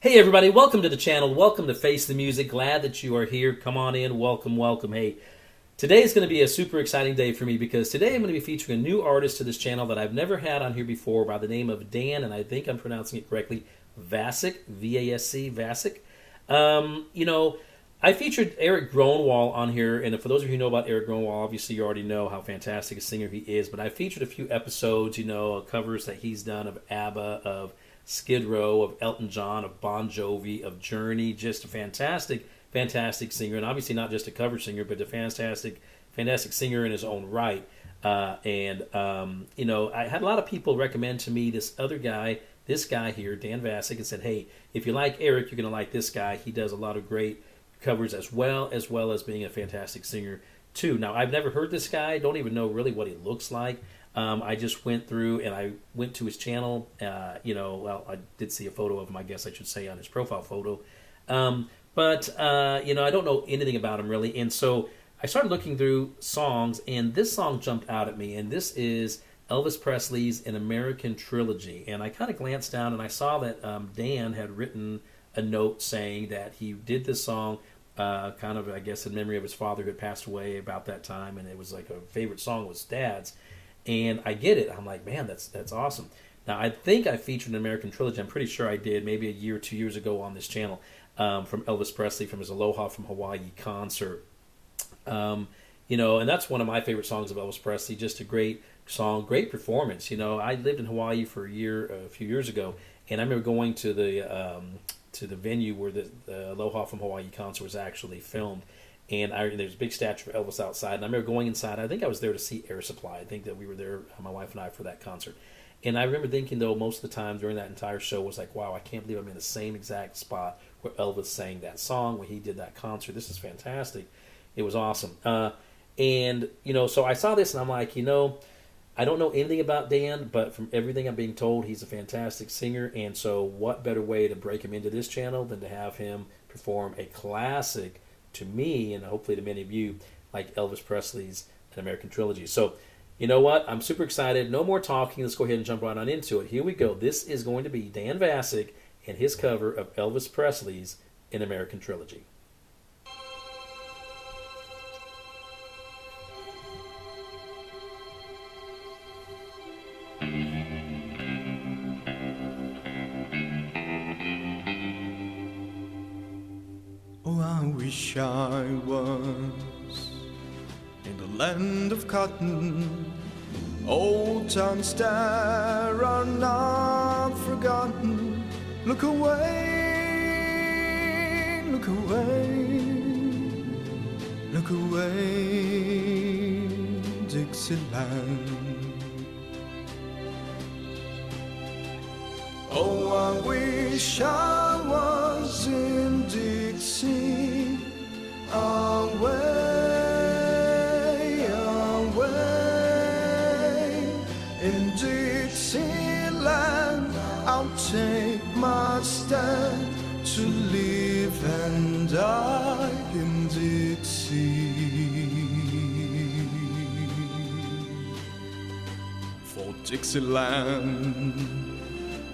Hey everybody, welcome to the channel. Welcome to Face the Music. Glad that you are here. Come on in. Welcome, welcome. Hey, today is going to be a super exciting day for me because today I'm going to be featuring a new artist to this channel that I've never had on here before by the name of Dan, and I think I'm pronouncing it correctly, Vasc, V-A-S-C, Vasc. I featured Eric Gronwall on here, and for those of you who know about Eric Gronwall, obviously you already know how fantastic a singer he is, but I featured a few episodes, covers that he's done of ABBA, of Skid Row, of Elton John, of Bon Jovi, of Journey. Just a fantastic, fantastic singer, and obviously not just a cover singer, but a fantastic, fantastic singer in his own right. I had a lot of people recommend to me this guy here, Dan Vasc, and said, hey, if you like Eric, you're going to like this guy. He does a lot of great covers as well as being a fantastic singer too. Now, I've never heard this guy, don't even know really what he looks like. I just went through and I went to his channel. I did see a photo of him, I guess I should say, on his profile photo. But I don't know anything about him really. And so I started looking through songs, and this song jumped out at me. And this is Elvis Presley's An American Trilogy. And I kind of glanced down and I saw that Dan had written a note saying that he did this song kind of, I guess, in memory of his father who had passed away about that time. And it was like a favorite song was Dad's. And I get it. I'm like, man, that's awesome. Now, I think I featured an American Trilogy. I'm pretty sure I did, maybe a year or 2 years ago on this channel, from Elvis Presley from his Aloha from Hawaii concert. And that's one of my favorite songs of Elvis Presley. Just a great song, great performance. I lived in Hawaii for a few years ago, and I remember going to the venue where the Aloha from Hawaii concert was actually filmed. And there's a big statue of Elvis outside. And I remember going inside. I think I was there to see Air Supply. I think that we were there, my wife and I, for that concert. And I remember thinking, though, most of the time during that entire show was like, wow, I can't believe I'm in the same exact spot where Elvis sang that song, where he did that concert. This is fantastic. It was awesome. So I saw this and I'm like, I don't know anything about Dan, but from everything I'm being told, he's a fantastic singer. And so what better way to break him into this channel than to have him perform a classic to me, and hopefully to many of you, like Elvis Presley's An American Trilogy. So, you know what? I'm super excited. No more talking. Let's go ahead and jump right on into it. Here we go. This is going to be Dan Vasc and his cover of Elvis Presley's An American Trilogy. Oh, I wish I was in the land of cotton. Old times there are not forgotten. Look away, look away, look away, Dixieland. Oh, I wish I was in Dixie, away, away. In Dixieland, I'll take my stand to live and die in Dixie. For Dixieland,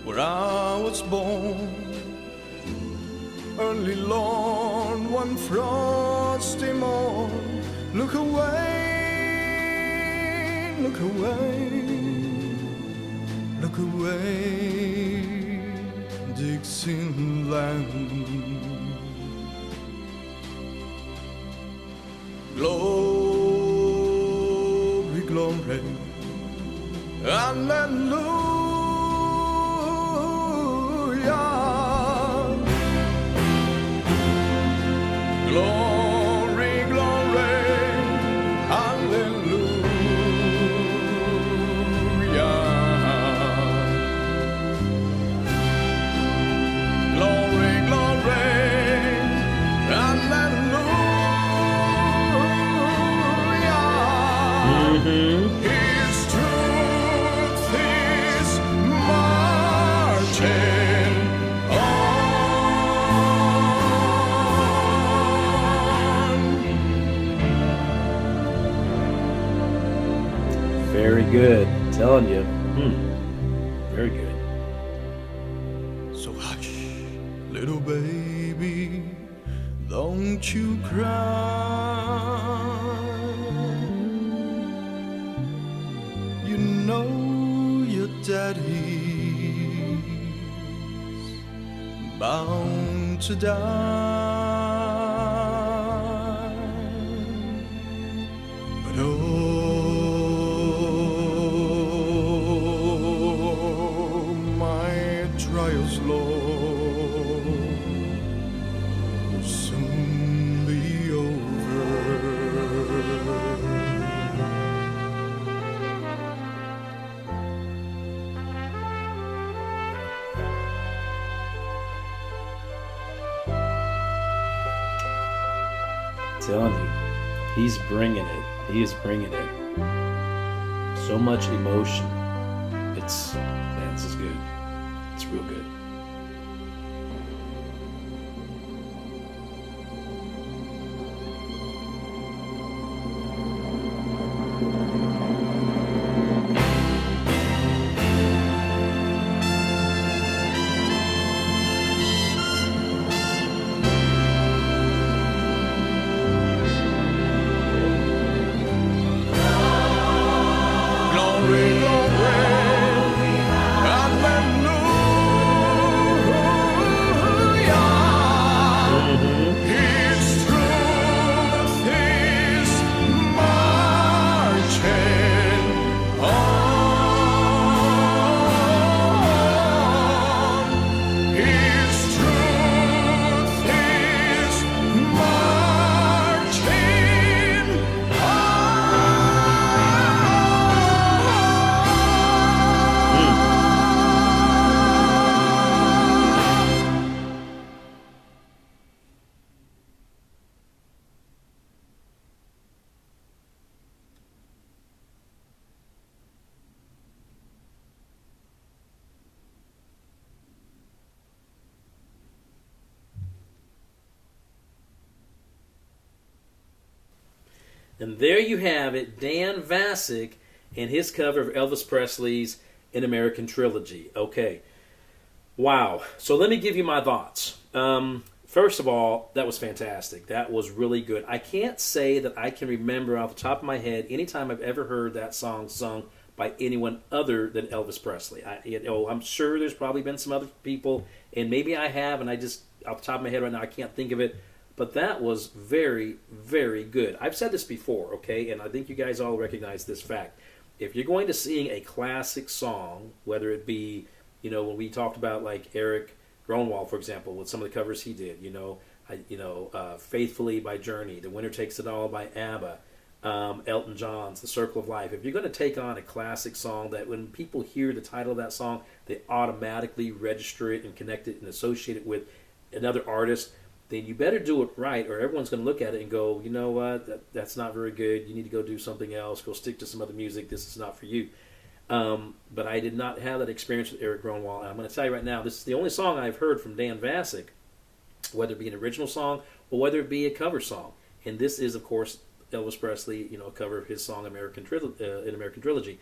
where I was born, early Lord, one frosty morn. Look away, look away, look away, Dixieland. Glory, glory, hallelujah. Glory, glory, hallelujah. Glory, glory, hallelujah. His truth is marching Very good. I'm telling you. Very good. So hush, Little baby, don't you cry. You know your daddy's bound to die. But oh, my trials, Lord, will soon be over. Telling you, he's bringing it. He is bringing it. So much emotion. Man, this is good. It's real good. Glory, glory, hallelujah. His truth is marching on. His truth is marching And there you have it, Dan Vasc and his cover of Elvis Presley's An American Trilogy. Okay. Wow. So let me give you my thoughts. First of all, that was fantastic. That was really good. I can't say that I can remember off the top of my head any time I've ever heard that song sung by anyone other than Elvis Presley. I'm sure there's probably been some other people, and maybe I have, and I just, off the top of my head right now, I can't think of it. But that was very, very good. I've said this before, okay, and I think you guys all recognize this fact. If you're going to sing a classic song, whether it be, when we talked about like Eric Gronwall, for example, with some of the covers he did, Faithfully by Journey, The Winner Takes It All by ABBA, Elton John's The Circle of Life. If you're going to take on a classic song that when people hear the title of that song, they automatically register it and connect it and associate it with another artist, then you better do it right, or everyone's going to look at it and go, you know what, that's not very good. You need to go do something else. Go stick to some other music. This is not for you. But I did not have that experience with Eric Gronwall. And I'm going to tell you right now, this is the only song I've heard from Dan Vasc, whether it be an original song or whether it be a cover song. And this is, of course, Elvis Presley, a cover of his song An American Trilogy.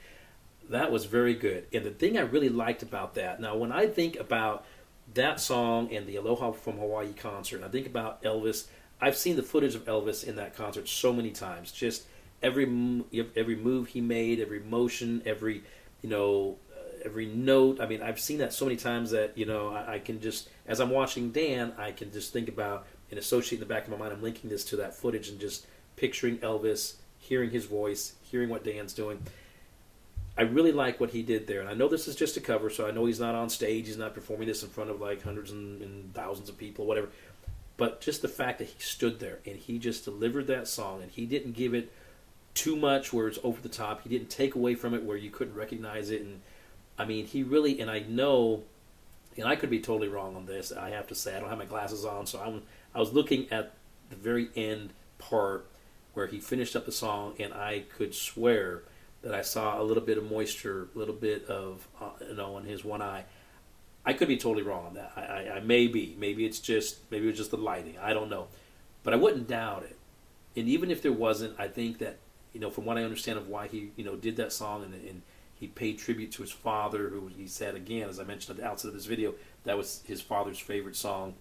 That was very good. And the thing I really liked about that, now when I think about that song and the Aloha from Hawaii concert, and I think about Elvis, I've seen the footage of Elvis in that concert so many times. Just every move he made, every motion, every note. I mean, I've seen that so many times that, I can just, as I'm watching Dan, I can just think about and associate in the back of my mind, I'm linking this to that footage and just picturing Elvis, hearing his voice, hearing what Dan's doing. I really like what he did there. And I know this is just a cover, so I know he's not on stage. He's not performing this in front of like hundreds and thousands of people, whatever. But just the fact that he stood there and he just delivered that song and he didn't give it too much where it's over the top. He didn't take away from it where you couldn't recognize it. And I mean, he really, and I know, and I could be totally wrong on this, I have to say, I don't have my glasses on, so I was looking at the very end part where he finished up the song, and I could swear that I saw a little bit of moisture, a little bit of, in his one eye. I could be totally wrong on that. I may be. Maybe it was just the lighting. I don't know. But I wouldn't doubt it. And even if there wasn't, I think that, from what I understand of why he, did that song and he paid tribute to his father, who he said, again, as I mentioned at the outset of this video, that was his father's favorite song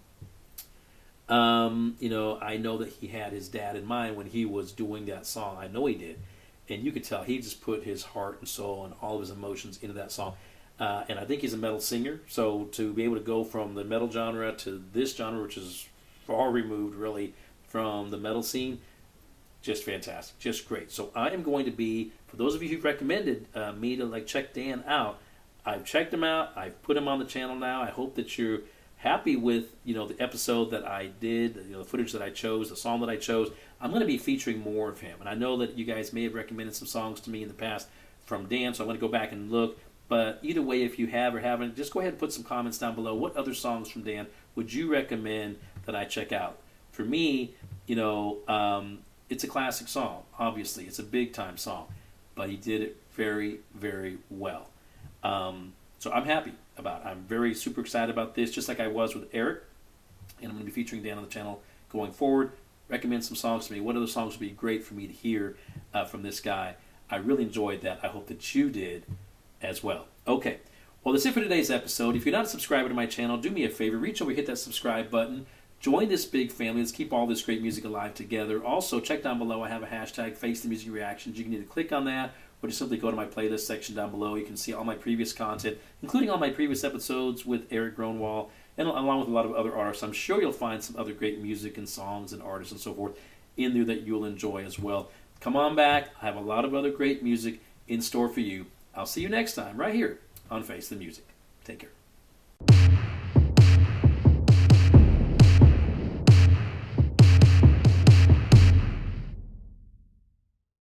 I know that he had his dad in mind when he was doing that song. I know he did. And you could tell he just put his heart and soul and all of his emotions into that song. And I think he's a metal singer. So to be able to go from the metal genre to this genre, which is far removed, really, from the metal scene, just fantastic. Just great. So I am going to be, for those of you who've recommended me to check Dan out, I've checked him out. I've put him on the channel now. I hope that you're happy with the episode that I did, the footage that I chose, the song that I chose. I'm going to be featuring more of him, and I know that you guys may have recommended some songs to me in the past from Dan, so I'm going to go back and look. But either way, if you have or haven't, just go ahead and put some comments down below. What other songs from Dan would you recommend that I check out? For me, it's a classic song. Obviously, it's a big time song, but he did it very, very well. So I'm happy about it. I'm very super excited about this, just like I was with Eric. And I'm going to be featuring Dan on the channel going forward. Recommend some songs to me. What other songs would be great for me to hear from this guy? I really enjoyed that. I hope that you did as well. Okay. Well, that's it for today's episode. If you're not a subscriber to my channel, do me a favor. Reach over, hit that subscribe button. Join this big family. Let's keep all this great music alive together. Also, check down below. I have a hashtag, Face the Music Reactions. You can either click on that or just simply go to my playlist section down below. You can see all my previous content, including all my previous episodes with Eric Gronwall, and along with a lot of other artists. I'm sure you'll find some other great music and songs and artists and so forth in there that you'll enjoy as well. Come on back. I have a lot of other great music in store for you. I'll see you next time right here on Face the Music. Take care.